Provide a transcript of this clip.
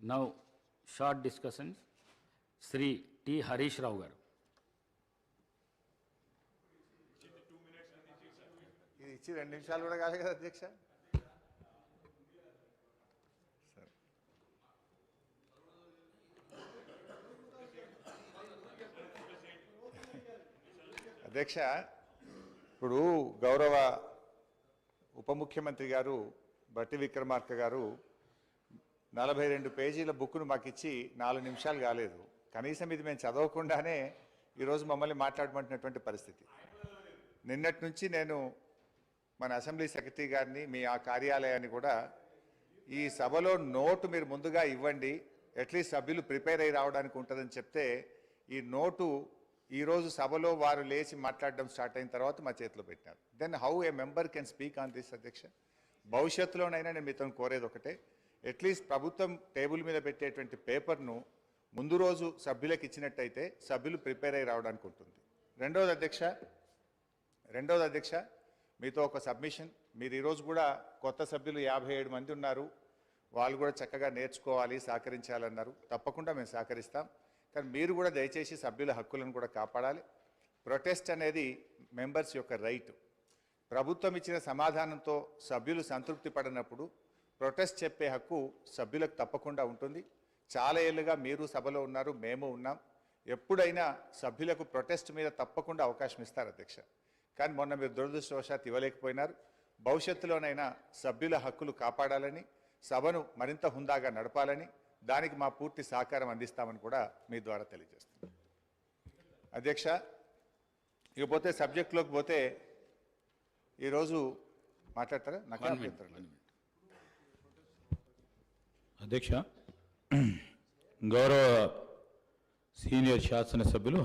Now, short discussions. Sri T. Harish Rao garu. ఇది ఇచ్చి 2 నిమిషాలు కూడా కాదు కదా అధ్యక్ష. అధ్యక్ష, ఇప్పుడు గౌరవ ఉప ముఖ్యమంత్రి గారు బట్టి విక్రమార్క గారు 42 పేజీల బుక్ను మాకు ఇచ్చి 4 నిమిషాలు కాలేదు. కనీసం ఇది మేము చదవకుండానే ఈరోజు మమ్మల్ని మాట్లాడమంటున్నటువంటి పరిస్థితి. నిన్నటి నుంచి నేను మన అసెంబ్లీ సెక్రటరీ గారిని, మీ ఆ కార్యాలయాన్ని కూడా ఈ సభలో నోటు మీరు ముందుగా ఇవ్వండి, అట్లీస్ట్ సభ్యులు ప్రిపేర్ అయ్యి రావడానికి ఉంటుందని చెప్తే ఈ నోటు ఈరోజు సభలో వారు లేచి మాట్లాడడం స్టార్ట్ అయిన తర్వాత మా చేతిలో పెట్టినారు. Then how a member can speak on this అధ్యక్ష? భవిష్యత్తులోనైనా నేను మీతో కోరేది ఒకటే, అట్లీస్ట్ ప్రభుత్వం టేబుల్ మీద పెట్టేటువంటి పేపర్ను ముందు రోజు సభ్యులకు ఇచ్చినట్టయితే సభ్యులు ప్రిపేర్ అయ్యి రావడానికి ఉంటుంది. రెండవది అధ్యక్ష, మీతో ఒక సబ్మిషన్. మీరు ఈరోజు కూడా కొత్త సభ్యులు 57 మంది ఉన్నారు, వాళ్ళు కూడా చక్కగా నేర్చుకోవాలి, సహకరించాలన్నారు. తప్పకుండా మేము సహకరిస్తాం. కానీ మీరు కూడా దయచేసి సభ్యుల హక్కులను కూడా కాపాడాలి. ప్రొటెస్ట్ అనేది మెంబర్స్ యొక్క రైట్. ప్రభుత్వం ఇచ్చిన సమాధానంతో సభ్యులు సంతృప్తి పడినప్పుడు ప్రొటెస్ట్ చెప్పే హక్కు సభ్యులకు తప్పకుండా ఉంటుంది. చాలా ఏళ్ళుగా మీరు సభలో ఉన్నారు, మేము ఉన్నాం. ఎప్పుడైనా సభ్యులకు ప్రొటెస్ట్ మీద తప్పకుండా అవకాశం ఇస్తారు అధ్యక్ష. కానీ మొన్న మీరు దురదృష్టవశాత్తు ఇవ్వలేకపోయినారు. భవిష్యత్తులోనైనా సభ్యుల హక్కులు కాపాడాలని, సభను మరింత హుందాగా నడపాలని, దానికి మా పూర్తి సహకారం అందిస్తామని కూడా మీ ద్వారా తెలియజేస్తున్నాం అధ్యక్ష. ఇకపోతే సబ్జెక్టులోకి పోతే ఈరోజు మాట్లాడతారా? నాకు అధ్యక్ష, గౌరవ సీనియర్ శాసనసభ్యులు